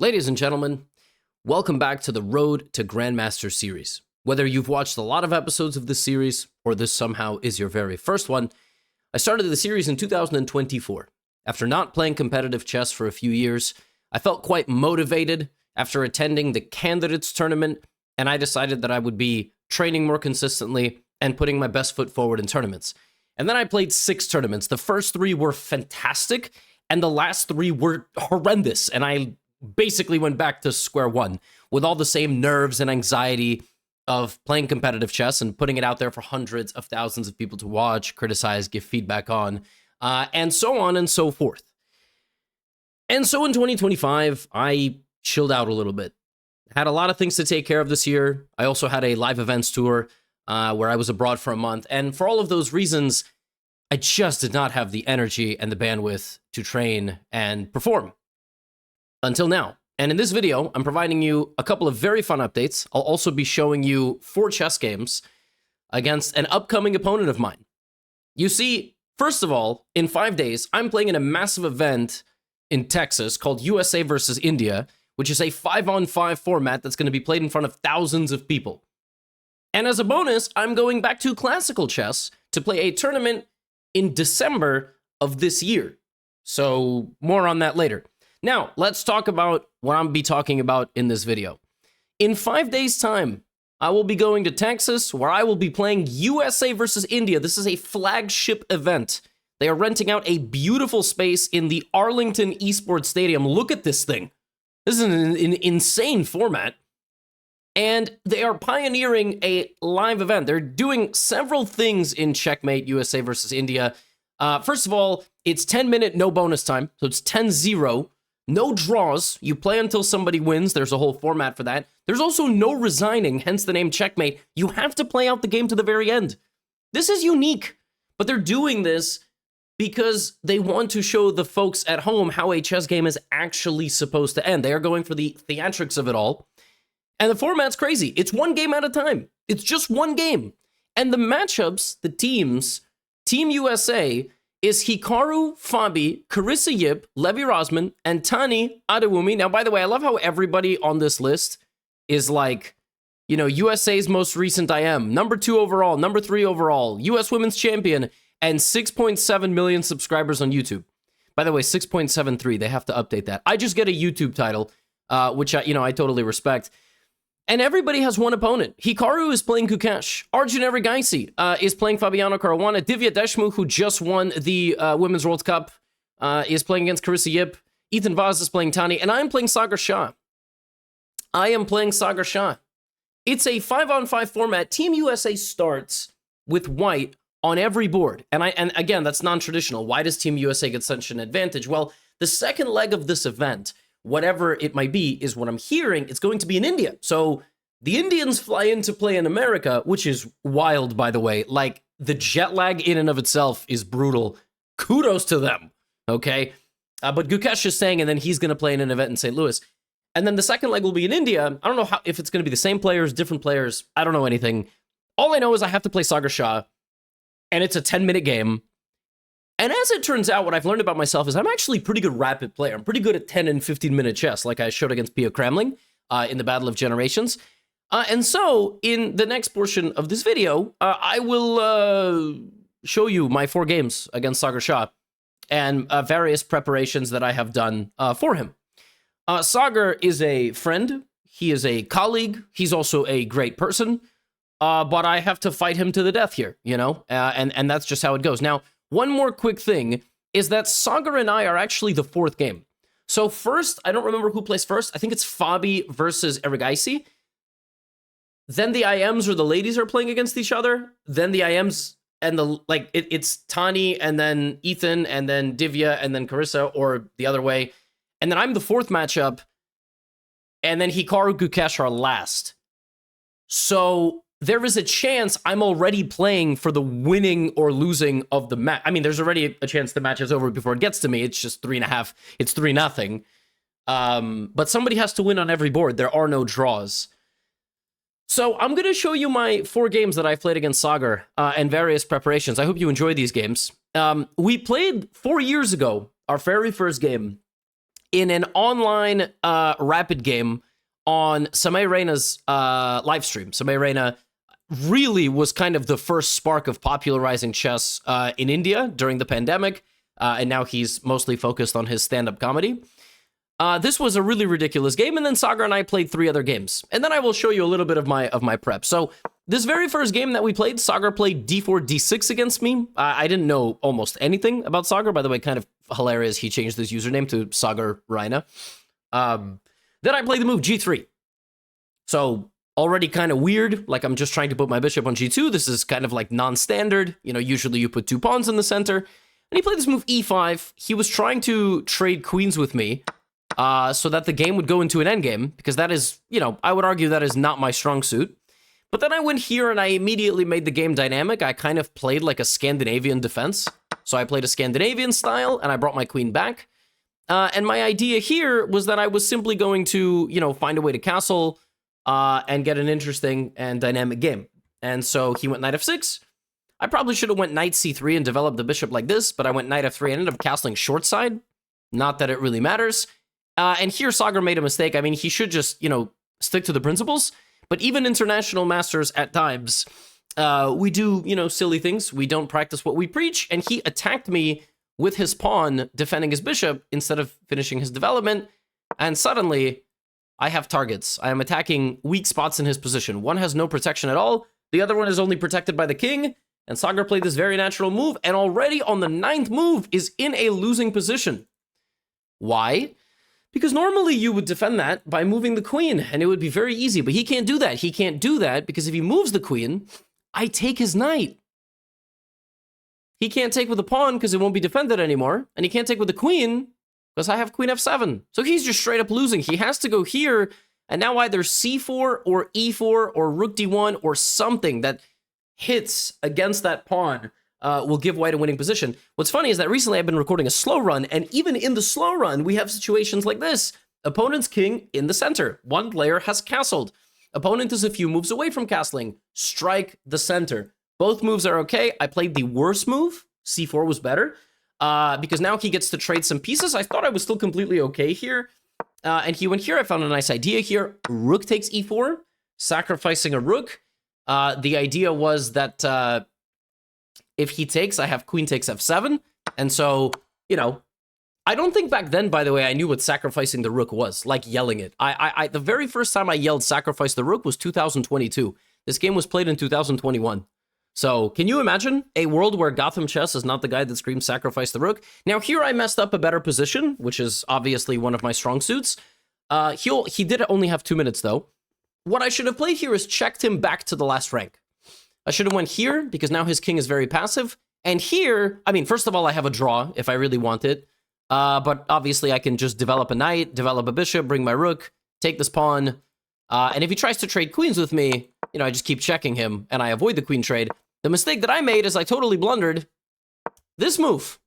Ladies and gentlemen, welcome back to the Road to Grandmaster series. Whether you've watched a lot of episodes of this series, or this somehow is your very first one, I started the series in 2024. After not playing competitive chess for a few years, I felt quite motivated after attending the Candidates Tournament, and I decided that I would be training more consistently and putting my best foot forward in tournaments. And then I played 6 tournaments. The first 3 were fantastic, and the last 3 were horrendous, and I basically went back to square one with all the same nerves and anxiety of playing competitive chess and putting it out there for hundreds of thousands of people to watch, criticize, give feedback on, and so on and so forth. And so in 2025, I chilled out a little bit. Had a lot of things to take care of this year. I also had a live events tour where I was abroad for a month. And for all of those reasons, I just did not have the energy and the bandwidth to train and perform. Until now. And in this video, I'm providing you a couple of very fun updates. I'll also be showing you 4 chess games against an upcoming opponent of mine. You see, first of all, in 5 days, I'm playing in a massive event in Texas called USA versus India, which is a 5-on-5 format that's going to be played in front of thousands of people. And as a bonus, I'm going back to classical chess to play a tournament in December of this year. So more on that later. Now, let's talk about what I'll be talking about in this video. In 5 days' time, I will be going to Texas, where I will be playing USA versus India. This is a flagship event. They are renting out a beautiful space in the Arlington Esports Stadium. Look at this thing. This is an insane format. And they are pioneering a live event. They're doing several things in Checkmate USA versus India. First of all, it's 10-minute no bonus time, so it's 10-0. No draws. You play until somebody wins. There's a whole format for that. There's also no resigning, hence the name Checkmate. You have to play out the game to the very end. This is unique, but they're doing this because they want to show the folks at home how a chess game is actually supposed to end. They are going for the theatrics of it all. And the format's crazy. It's one game at a time. It's just one game. And the matchups, the teams, Team USA is Hikaru Fabi, Carissa Yip, Levy Rosman, and Tani Adewumi. Now, by the way, I love how everybody on this list is like, you know, USA's most recent IM, number 2 overall, number 3 overall, US Women's Champion, and 6.7 million subscribers on YouTube. By the way, 6.73, they have to update that. I just get a YouTube title, which I totally respect. And everybody has one opponent. Hikaru is playing Gukesh. Arjun Erigaisi is playing Fabiano Caruana. Divya Deshmukh, who just won the Women's World Cup, is playing against Carissa Yip. Ethan Vaz is playing Tani. And I'm playing Sagar Shah. I am playing Sagar Shah. It's a 5-on-5 format. Team USA starts with white on every board. And again, that's non-traditional. Why does Team USA get such an advantage? Well, the second leg of this event, whatever it might be, is what I'm hearing, it's going to be in India. So the Indians fly in to play in America, which is wild, by the way. Like, the jet lag in and of itself is brutal. Kudos to them, okay? But Gukesh is saying, and then he's going to play in an event in St. Louis. And then the second leg will be in India. I don't know if it's going to be the same players, different players. I don't know anything. All I know is I have to play Sagar Shah, and it's a 10-minute game. And as it turns out, what I've learned about myself is I'm actually a pretty good rapid player. I'm pretty good at 10 and 15-minute chess, like I showed against Pia Kramling in the Battle of Generations. And so, in the next portion of this video, I will show you my 4 games against Sagar Shah and various preparations that I have done for him. Sagar is a friend. He is a colleague. He's also a great person. But I have to fight him to the death here, you know? And that's just how it goes. Now, one more quick thing is that Sagar and I are actually the 4th game. So first, I don't remember who plays first. I think it's Fabi versus Erigaisi. Then the IMs or the ladies are playing against each other. Then the IMs and it's Tani and then Ethan and then Divya and then Carissa, or the other way. And then I'm the 4th matchup. And then Hikaru Gukesh are last. So there is a chance I'm already playing for the winning or losing of the match. I mean, there's already a chance the match is over before it gets to me. It's just 3.5. It's 3-0. But somebody has to win on every board. There are no draws. So I'm going to show you my 4 games that I've played against Sagar and various preparations. I hope you enjoy these games. We played 4 years ago, our very first game, in an online rapid game on Samay Reina's live stream. Samay Reina really was kind of the first spark of popularizing chess in India during the pandemic, and now he's mostly focused on his stand-up comedy. This was a really ridiculous game, and then Sagar and I played 3 other games. And then I will show you a little bit of my prep. So this very first game that we played, Sagar played d4, d6 against me. I didn't know almost anything about Sagar. By the way, kind of hilarious, he changed his username to Sagar Reina. Then I played the move g3. So already kind of weird, like I'm just trying to put my bishop on g2. This is kind of like non-standard. You know, usually you put 2 pawns in the center. And he played this move e5. He was trying to trade queens with me, so that the game would go into an endgame, because that is, you know, I would argue that is not my strong suit. But then I went here and I immediately made the game dynamic. I kind of played like a Scandinavian defense. So I played a Scandinavian style and I brought my queen back. And my idea here was that I was simply going to, you know, find a way to castle and get an interesting and dynamic game. And so he went knight f6. I probably should have went knight c3 and developed the bishop like this, but I went knight f3 and ended up castling short side. Not that it really matters. And here Sagar made a mistake. I mean, he should just, you know, stick to the principles. But even international masters at times, we do, you know, silly things. We don't practice what we preach. And he attacked me with his pawn defending his bishop instead of finishing his development. And suddenly I have targets. I am attacking weak spots in his position. One has no protection at all. The other one is only protected by the king. And Sagar played this very natural move. And already on the 9th move is in a losing position. Why? Because normally you would defend that by moving the queen, and it would be very easy, but he can't do that. He can't do that because if he moves the queen, I take his knight. He can't take with the pawn because it won't be defended anymore, and he can't take with the queen because I have queen f7. So he's just straight up losing. He has to go here, and now either c4 or e4 or rook d1 or something that hits against that pawn will give white a winning position. What's funny is that recently I've been recording a slow run, and even in the slow run, we have situations like this. Opponent's king in the center. One player has castled. Opponent is a few moves away from castling. Strike the center. Both moves are okay. I played the worst move. c4 was better, because now he gets to trade some pieces. I thought I was still completely okay here, and he went here. I found a nice idea here. Rook takes e4, sacrificing a rook. The idea was that if he takes, I have queen takes f7. And so, you know, I don't think back then, by the way, I knew what sacrificing the rook was, like yelling it. The very first time I yelled sacrifice the rook was 2022. This game was played in 2021. So can you imagine a world where GothamChess is not the guy that screams sacrifice the rook? Now here I messed up a better position, which is obviously one of my strong suits. He did only have 2 minutes though. What I should have played here is checked him back to the last rank. I should have went here because now his king is very passive. And here, I mean, first of all, I have a draw if I really want it. But obviously I can just develop a knight, develop a bishop, bring my rook, take this pawn. And if he tries to trade queens with me, you know, I just keep checking him and I avoid the queen trade. The mistake that I made is I totally blundered this move.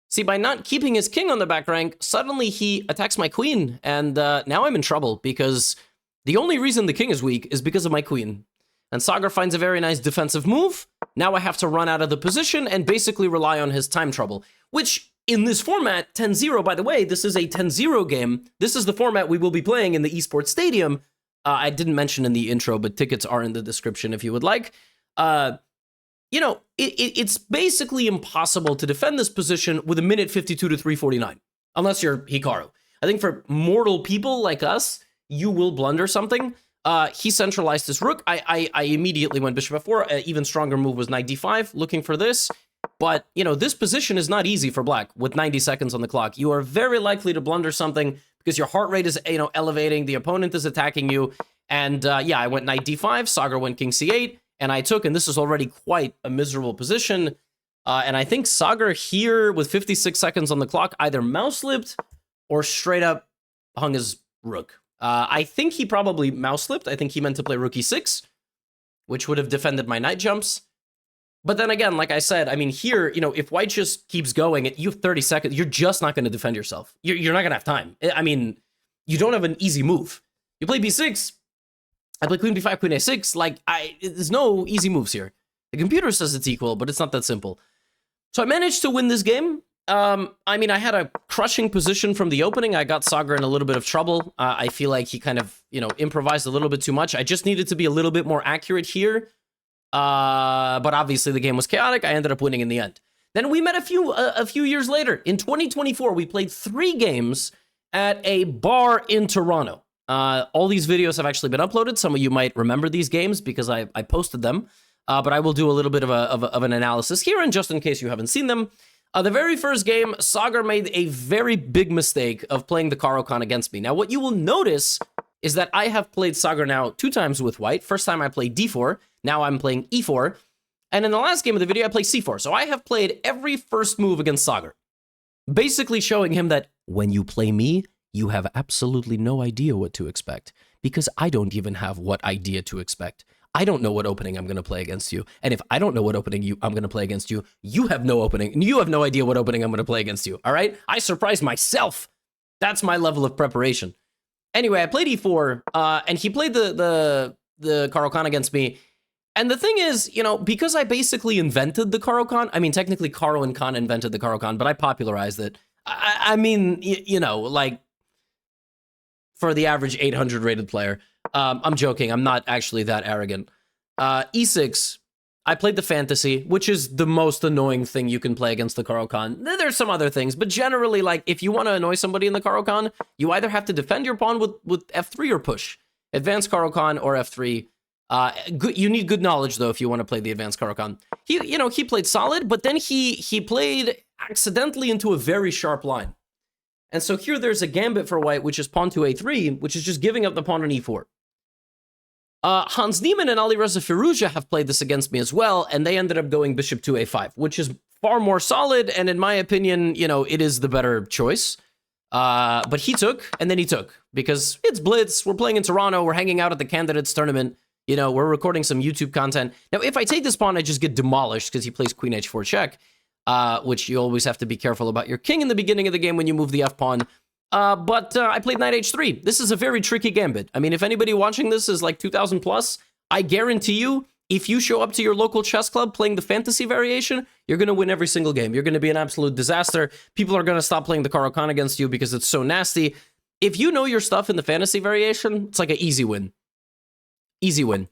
See, by not keeping his king on the back rank, suddenly he attacks my queen. And now I'm in trouble because the only reason the king is weak is because of my queen. And Sagar finds a very nice defensive move. Now I have to run out of the position and basically rely on his time trouble, which in this format, 10-0, by the way, this is a 10-0 game. This is the format we will be playing in the esports stadium. I didn't mention in the intro, but tickets are in the description if you would like. You know, it's basically impossible to defend this position with a minute 52 to 349, unless you're Hikaru. I think for mortal people like us, you will blunder something. He centralized his rook. I immediately went bishop f4. An even stronger move was knight d5, looking for this. But, you know, this position is not easy for black with 90 seconds on the clock. You are very likely to blunder something because your heart rate is, you know, elevating. The opponent is attacking you. And, yeah, I went knight d5. Sagar went king c8. And I took, and this is already quite a miserable position. And I think Sagar here with 56 seconds on the clock either mouse slipped or straight up hung his rook. I think he probably mouse slipped. I think he meant to play rook e6, which would have defended my knight jumps. But then again, like I said, I mean, here, you know, if white just keeps going, you have 30 seconds, you're just not going to defend yourself. You're not going to have time. I mean, you don't have an easy move. You play b6, I play queen b5, queen a6. Like, there's no easy moves here. The computer says it's equal, but it's not that simple. So I managed to win this game. I mean, I had a crushing position from the opening. I got Sagar in a little bit of trouble. I feel like he kind of, improvised a little bit too much. I just needed to be a little bit more accurate here. But obviously the game was chaotic. I ended up winning in the end. Then we met a few years later. In 2024, we played 3 games at a bar in Toronto. All these videos have actually been uploaded. Some of you might remember these games because I posted them. But I will do a little bit of an analysis here, and just in case you haven't seen them. The very first game, Sagar made a very big mistake of playing the Caro-Kann against me. Now, what you will notice is that I have played Sagar now 2 times with white. First time I played d4, now I'm playing e4. And in the last game of the video, I played c4. So I have played every first move against Sagar, basically showing him that when you play me, you have absolutely no idea what to expect, because I don't even have what idea to expect. I don't know what opening I'm going to play against you. And if I don't know what opening I'm going to play against you, you have no opening, and you have no idea what opening I'm going to play against you, all right? I surprised myself. That's my level of preparation. Anyway, I played e4, and he played the Caro-Kann against me. And the thing is, because I basically invented the Caro-Kann, I mean, technically Caro and Khan invented the Caro-Kann, but I popularized it. I mean, like, for the average 800 rated player. I'm joking. I'm not actually that arrogant. E6, I played the fantasy, which is the most annoying thing you can play against the Caro-Kann. There's some other things, but generally, like, if you want to annoy somebody in the Caro-Kann, you either have to defend your pawn with F3 or push. Advanced Caro-Kann or F3. You need good knowledge, though, if you want to play the advanced Caro-Kann. He played solid, but then he played accidentally into a very sharp line. And so here there's a gambit for white, which is pawn to a3, which is just giving up the pawn on e4. Hans Niemann and Alireza Firouzja have played this against me as well, and they ended up going bishop to a5, which is far more solid, and in my opinion, it is the better choice. But he took, and then he took, because it's Blitz, we're playing in Toronto, we're hanging out at the candidates tournament, we're recording some YouTube content. Now, if I take this pawn, I just get demolished because he plays queen h4 check. Which you always have to be careful about your king in the beginning of the game when you move the f-pawn. But I played knight h3. This is a very tricky gambit. I mean, if anybody watching this is like 2,000 plus, I guarantee you, if you show up to your local chess club playing the fantasy variation, you're going to win every single game. You're going to be an absolute disaster. People are going to stop playing the Caro-Kann against you because it's so nasty. If you know your stuff in the fantasy variation, it's like an easy win. Easy win.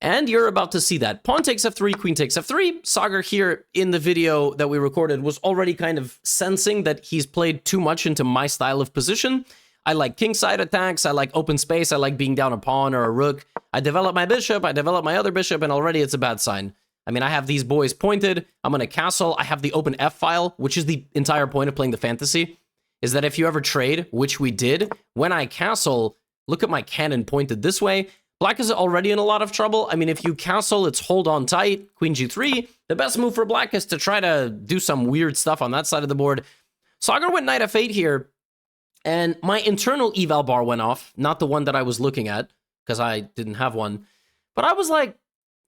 And you're about to see that. Pawn takes f3, queen takes f3. Sagar here in the video that we recorded was already kind of sensing that he's played too much into my style of position. I like kingside attacks, I like open space, I like being down a pawn or a rook. I develop my bishop, I develop my other bishop, and already it's a bad sign. I mean, I have these boys pointed, I'm going to castle, I have the open f-file, which is the entire point of playing the fantasy, is that if you ever trade, which we did, when I castle, look at my cannon pointed this way. Black is already in a lot of trouble. I mean, if you castle, it's hold on tight, queen g3. The best move for black is to try to do some weird stuff on that side of the board. Sagar went knight f8 here, and my internal eval bar went off, not the one that I was looking at, because I didn't have one. But I was like,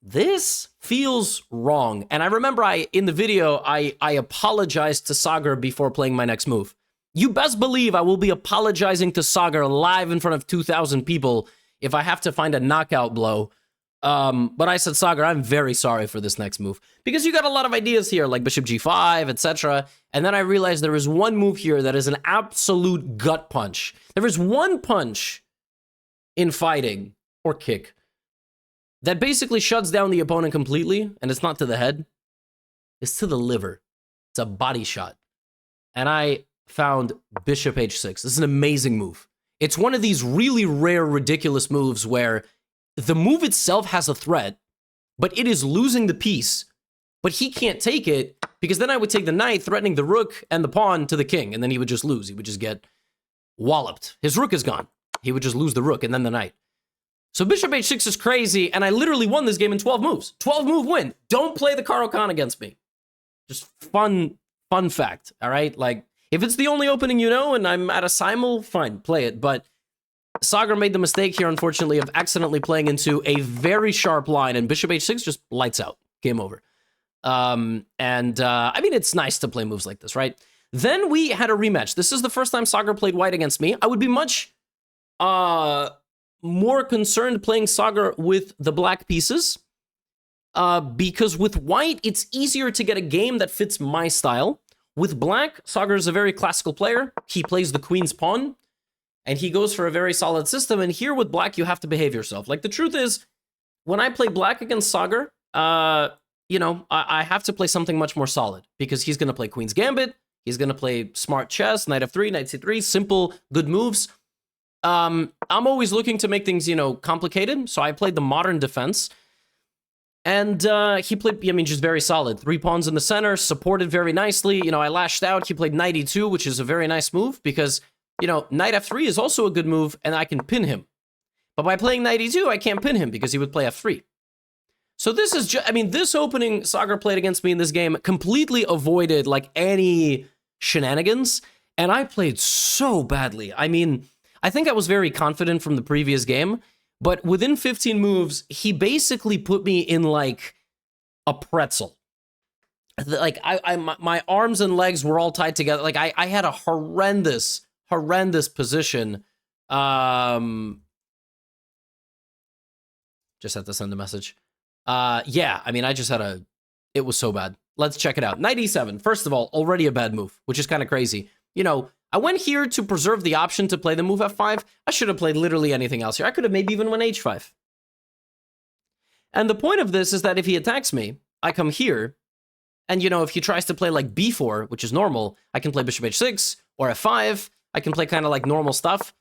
this feels wrong. And I remember in the video, I apologized to Sagar before playing my next move. You best believe I will be apologizing to Sagar live in front of 2,000 people if I have to find a knockout blow. But I said, Sagar, I'm very sorry for this next move. Because you got a lot of ideas here, like bishop g5, etc. And then I realized there is one move here that is an absolute gut punch. There is one punch in fighting, or kick, that basically shuts down the opponent completely, and it's not to the head. It's to the liver. It's a body shot. And I found bishop h6. This is an amazing move. It's one of these really rare, ridiculous moves where the move itself has a threat, but it is losing the piece, but he can't take it, because then I would take the knight, threatening the rook and the pawn to the king, and then he would just lose. He would just get walloped. His rook is gone. He would just lose the rook and then the knight. So bishop h6 is crazy, and I literally won this game in 12 moves. 12-move win. Don't play the Caro-Kann against me. Just fun fact, all right? Like, if it's the only opening you know and I'm at a simul, fine, play it. But Sagar made the mistake here, unfortunately, of accidentally playing into a very sharp line, and bishop h6 just lights out. Game over. I mean, it's nice to play moves like this, right? Then we had a rematch. This is the first time Sagar played white against me. I would be much more concerned playing Sagar with the black pieces, because with white, it's easier to get a game that fits my style. With black, Sagar is a very classical player. He plays the queen's pawn, and he goes for a very solid system. And here with black, you have to behave yourself. Like, the truth is, when I play black against Sagar, you know, I have to play something much more solid, because he's going to play queen's gambit. He's going to play smart chess, knight f3, knight c3, simple, good moves. I'm always looking to make things, you know, complicated. So I played the modern defense. And he played, I mean, just very solid. 3 pawns in the center, supported very nicely. You know, I lashed out. He played knight e2, which is a very nice move because, you know, knight f3 is also a good move, and I can pin him. But by playing knight e2, I can't pin him because he would play f3. So this is just, I mean, this opening Sagar played against me in this game completely avoided, like, any shenanigans. And I played so badly. I mean, I think I was very confident from the previous game. But within 15 moves, he basically put me in, like, a pretzel. Like, my arms and legs were all tied together. Like, I had a horrendous position. Just had to send a message. Yeah, I mean, I just had it was so bad. Let's check it out. Knight e7. First of all, already a bad move, which is kind of crazy. You know, I went here to preserve the option to play the move f5. I should have played literally anything else here. I could have maybe even went h5. And the point of this is that if he attacks me, I come here, and, you know, if he tries to play like b4, which is normal, I can play bishop h6 or f5. I can play kind of like normal stuff.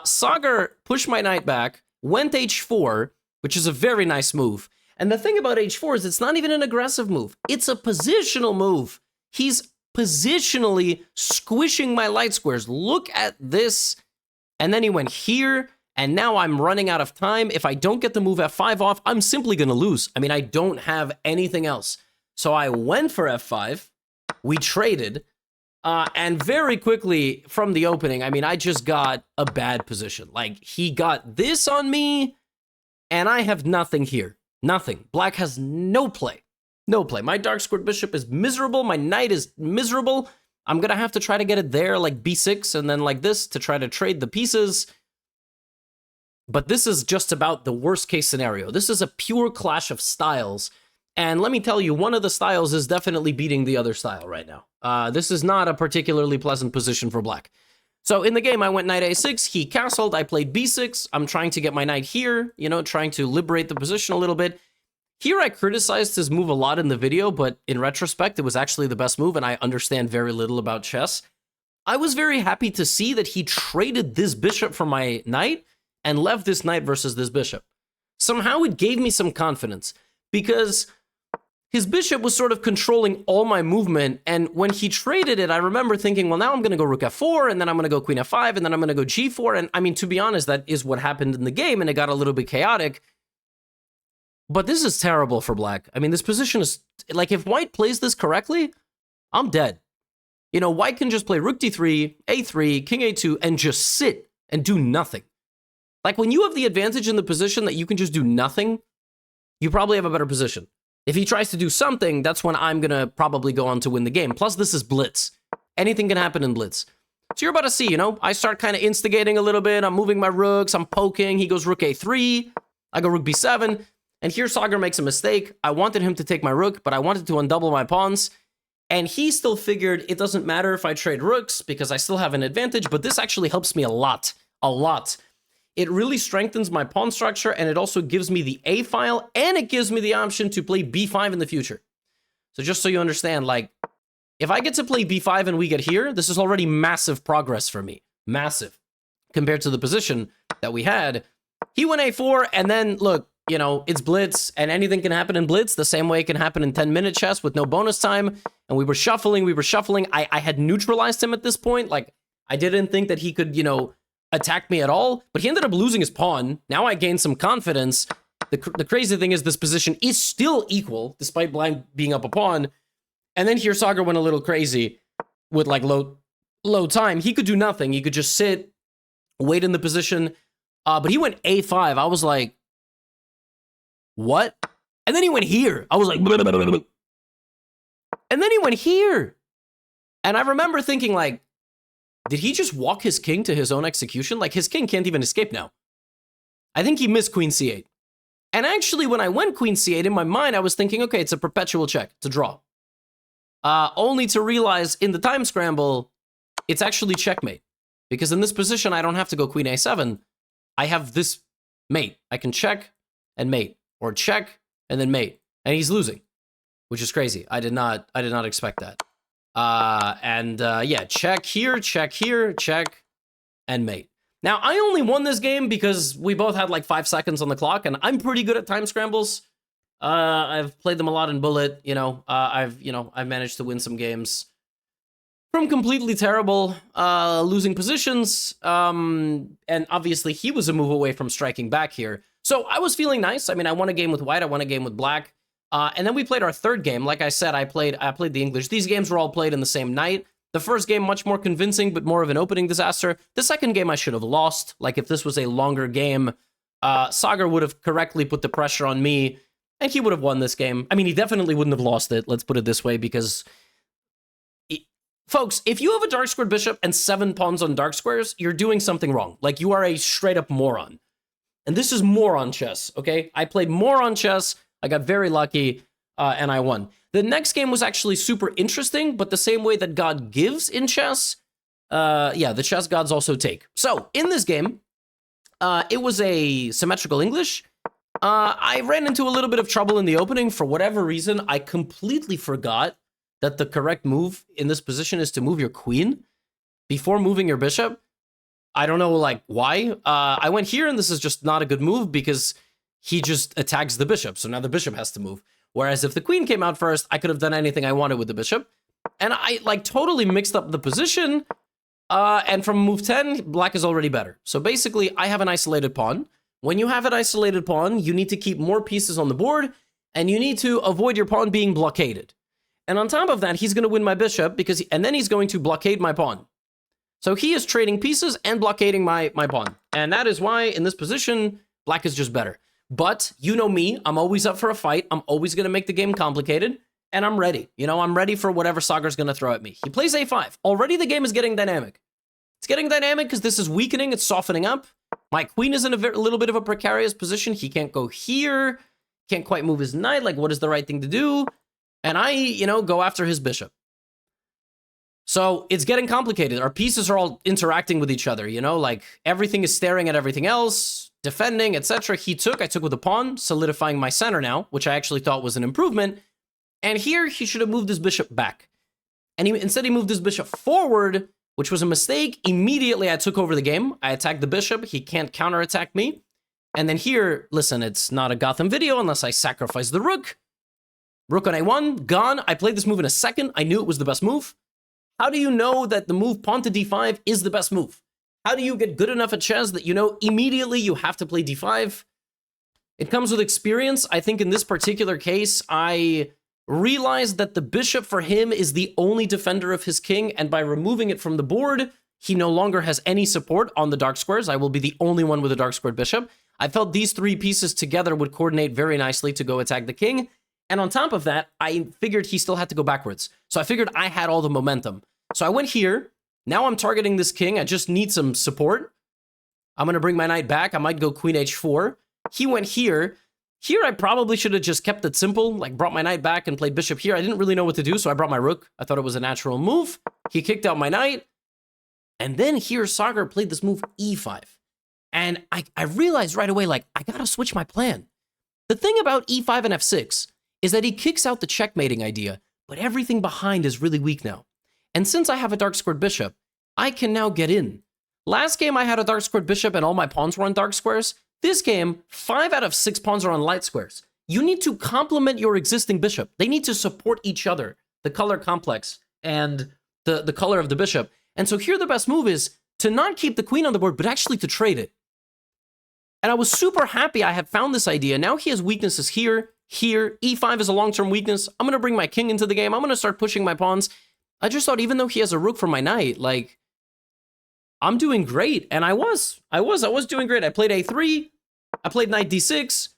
Sagar pushed my knight back, went h4, which is a very nice move. And the thing about h4 is it's not even an aggressive move. It's a positional move. He's positionally squishing my light squares. Look at this. And then he went here, and now I'm running out of time. If I don't get the move f5 off, I'm simply going to lose. I mean, I don't have anything else. So I went for f5. We traded. And very quickly from the opening, I mean, I just got a bad position. Like, he got this on me, and I have nothing here. Nothing. Black has no play. No play. My dark squared bishop is miserable. My knight is miserable. I'm going to have to try to get it there, like b6, and then like this to try to trade the pieces. But this is just about the worst case scenario. This is a pure clash of styles. And let me tell you, one of the styles is definitely beating the other style right now. This is not a particularly pleasant position for black. So in the game, I went knight a6, he castled, I played b6. I'm trying to get my knight here, you know, trying to liberate the position a little bit. Here, I criticized his move a lot in the video, but in retrospect, it was actually the best move, and I understand very little about chess. I was very happy to see that he traded this bishop for my knight and left this knight versus this bishop. Somehow, it gave me some confidence, because his bishop was sort of controlling all my movement, and when he traded it, I remember thinking, well, now I'm going to go rook f4, and then I'm going to go queen f5, and then I'm going to go g4, and I mean, to be honest, that is what happened in the game, and it got a little bit chaotic. But this is terrible for black. I mean, this position is, like, if white plays this correctly, I'm dead. You know, white can just play rook d3, a3, king a2, and just sit and do nothing. Like, when you have the advantage in the position that you can just do nothing, you probably have a better position. If he tries to do something, that's when I'm going to probably go on to win the game. Plus, this is blitz. Anything can happen in blitz. So you're about to see, you know, I start kind of instigating a little bit. I'm moving my rooks. I'm poking. He goes rook a3. I go rook b7. And here Sagar makes a mistake. I wanted him to take my rook, but I wanted to undouble my pawns. And he still figured it doesn't matter if I trade rooks because I still have an advantage, but this actually helps me a lot. A lot. It really strengthens my pawn structure, and it also gives me the A file, and it gives me the option to play b5 in the future. So just so you understand, like, if I get to play b5 and we get here, this is already massive progress for me. Massive. Compared to the position that we had. He went a4, and then, look, you know, it's blitz, and anything can happen in blitz the same way it can happen in 10-minute chess with no bonus time. And we were shuffling. I had neutralized him at this point. Like, I didn't think that he could, you know, attack me at all, but he ended up losing his pawn. Now I gained some confidence. The crazy thing is this position is still equal, despite blind being up a pawn. And then here Sagar went a little crazy with, like, low time. He could do nothing. He could just sit, wait in the position. But he went a5. I was like, what? And then he went here. I was like, blah, blah, blah, blah. And then he went here. And I remember thinking, like, did he just walk his king to his own execution? Like, his king can't even escape now. I think he missed queen c8. And actually, when I went queen c8, in my mind, I was thinking, okay, it's a perpetual check. It's a draw. only to realize in the time scramble, it's actually checkmate. Because in this position, I don't have to go queen a7. I have this mate. I can check and mate, or check and then mate, and he's losing, which is crazy. I did not expect that. Yeah, check here, check, and mate. Now, I only won this game because we both had like 5 seconds on the clock, and I'm pretty good at time scrambles. I've played them a lot in Bullet, I've managed to win some games from completely terrible losing positions, and obviously he was a move away from striking back here. So I was feeling nice. I mean, I won a game with white, I won a game with black, and then we played our third game. Like I said, I played the English. These games were all played in the same night. The first game, much more convincing, but more of an opening disaster. The second game, I should have lost. Like, if this was a longer game, Sagar would have correctly put the pressure on me, and he would have won this game. I mean, he definitely wouldn't have lost it, let's put it this way, because... Folks, if you have a dark squared bishop and 7 pawns on dark squares, you're doing something wrong. Like, you are a straight-up moron. And this is moron chess, okay? I played moron chess, I got very lucky, and I won. The next game was actually super interesting, but the same way that God gives in chess, yeah, the chess gods also take. So, in this game, it was a symmetrical English. I ran into a little bit of trouble in the opening. For whatever reason, I completely forgot that the correct move in this position is to move your queen before moving your bishop. I don't know, like, why. I went here, and this is just not a good move because he just attacks the bishop, so now the bishop has to move. Whereas if the queen came out first, I could have done anything I wanted with the bishop. And I, like, totally mixed up the position, and from move 10, black is already better. So basically, I have an isolated pawn. When you have an isolated pawn, you need to keep more pieces on the board, and you need to avoid your pawn being blockaded. And on top of that, he's going to win my bishop, because and then he's going to blockade my pawn. So he is trading pieces and blockading my pawn. And that is why, in this position, black is just better. But, you know me, I'm always up for a fight. I'm always going to make the game complicated. And I'm ready. I'm ready for whatever Sagar's going to throw at me. He plays a5. Already the game is getting dynamic. It's getting dynamic because this is weakening. It's softening up. My queen is in a little bit of a precarious position. He can't go here. Can't quite move his knight. Like, what is the right thing to do? And I, go after his bishop. So it's getting complicated. Our pieces are all interacting with each other, like everything is staring at everything else, defending, etc. I took with a pawn, solidifying my center now, which I actually thought was an improvement. And here he should have moved his bishop back. And instead he moved his bishop forward, which was a mistake. Immediately I took over the game. I attacked the bishop. He can't counterattack me. And then here, listen, it's not a Gotham video unless I sacrifice the rook. Rook on a1, gone. I played this move in a second. I knew it was the best move. How do you know that the move pawn to d5 is the best move? How do you get good enough at chess that immediately you have to play d5? It comes with experience. I think in this particular case, I realized that the bishop for him is the only defender of his king, and by removing it from the board, he no longer has any support on the dark squares. I will be the only one with a dark squared bishop. I felt these 3 pieces together would coordinate very nicely to go attack the king. And on top of that, I figured he still had to go backwards. So I figured I had all the momentum. So I went here. Now I'm targeting this king. I just need some support. I'm going to bring my knight back. I might go queen h4. He went here. Here I probably should have just kept it simple, like brought my knight back and played bishop here. I didn't really know what to do, so I brought my rook. I thought it was a natural move. He kicked out my knight. And then here Sagar played this move e5. And I realized right away, like, I got to switch my plan. The thing about e5 and f6 is that he kicks out the checkmating idea, but everything behind is really weak now. And since I have a dark squared bishop, I can now get in. Last game I had a dark squared bishop and all my pawns were on dark squares. This game, 5 out of 6 pawns are on light squares. You need to complement your existing bishop. They need to support each other, the color complex and the color of the bishop. And so here the best move is to not keep the queen on the board, but actually to trade it. And I was super happy I had found this idea. Now he has weaknesses here. Here, e5 is a long-term weakness. I'm going to bring my king into the game. I'm going to start pushing my pawns. I just thought even though he has a rook for my knight, like, I'm doing great. And I was doing great. I played a3. I played knight d6.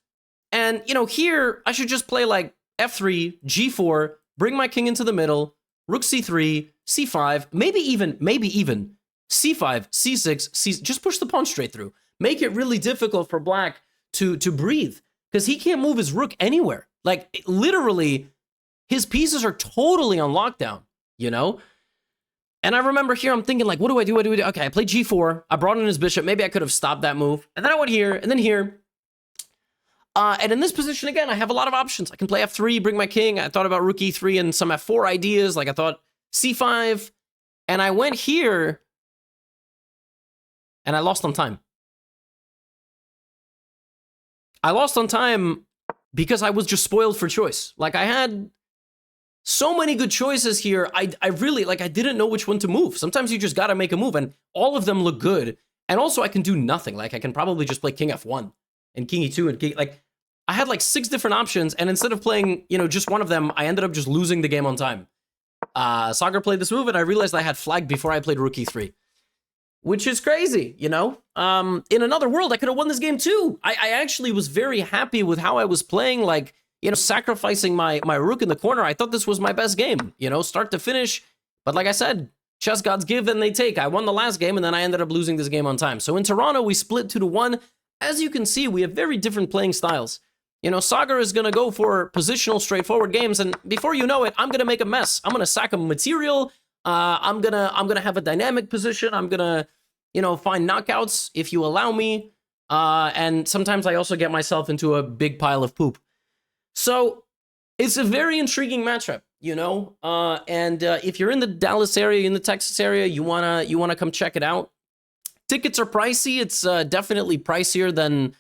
And, here I should just play like f3, g4, bring my king into the middle, rook c3, c5, maybe even c5, c6, just push the pawn straight through. Make it really difficult for black to breathe. Because he can't move his rook anywhere. Like, literally, his pieces are totally on lockdown, you know? And I remember here, I'm thinking like, what do I do? Okay, I played G4. I brought in his bishop. Maybe I could have stopped that move. And then I went here, and then here. And in this position, again, I have a lot of options. I can play F3, bring my king. I thought about rook E3 and some F4 ideas. Like I thought C5. And I went here, and I lost on time. I lost on time because I was just spoiled for choice. Like I had so many good choices here. I really, like, I didn't know which one to move. Sometimes you just got to make a move, and all of them look good. And also, I can do nothing. Like, I can probably just play king F1 and king E2 and king, like, I had like 6 different options, and instead of playing, you know, just one of them, I ended up just losing the game on time. Sagar played this move, and I realized I had flagged before I played rook E3. Which is crazy, you know? In another world, I could have won this game too. I actually was very happy with how I was playing, like, you know, sacrificing my rook in the corner. I thought this was my best game, you know, start to finish. But like I said, chess gods give and they take. I won the last game, and then I ended up losing this game on time. So in Toronto, we split 2-1. As you can see, we have very different playing styles. You know, Sagar is going to go for positional, straightforward games, and before you know it, I'm going to make a mess. I'm going to sack a material. I'm gonna have a dynamic position. I'm gonna, you know, find knockouts if you allow me. And sometimes I also get myself into a big pile of poop. So it's a very intriguing matchup, you know. And if you're in the Dallas area, in the Texas area, you wanna come check it out. Tickets are pricey. It's definitely pricier than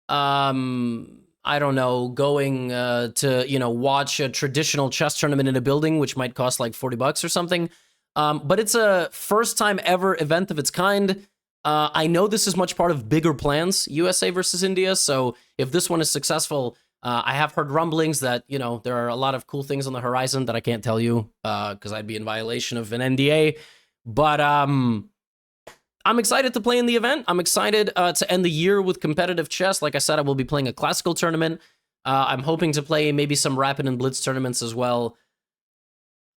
I don't know, going to, you know, watch a traditional chess tournament in a building, which might cost like $40 or something. But it's a first time ever event of its kind. I know this is much part of bigger plans, USA versus India. So if this one is successful, I have heard rumblings that, you know, there are a lot of cool things on the horizon that I can't tell you because I'd be in violation of an NDA. But I'm excited to play in the event. I'm excited to end the year with competitive chess. Like I said, I will be playing a classical tournament. I'm hoping to play maybe some rapid and blitz tournaments as well.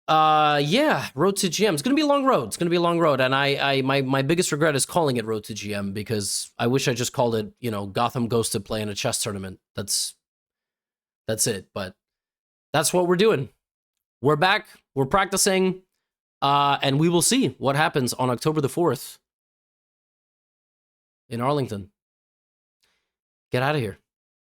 Yeah, road to GM. It's gonna be a long road. It's gonna be a long road, and my biggest regret is calling it road to GM because I wish I just called it, you know, Gotham goes to play in a chess tournament. That's it. But that's what we're doing. We're back. We're practicing, and we will see what happens on October the 4th in Arlington. Get out of here.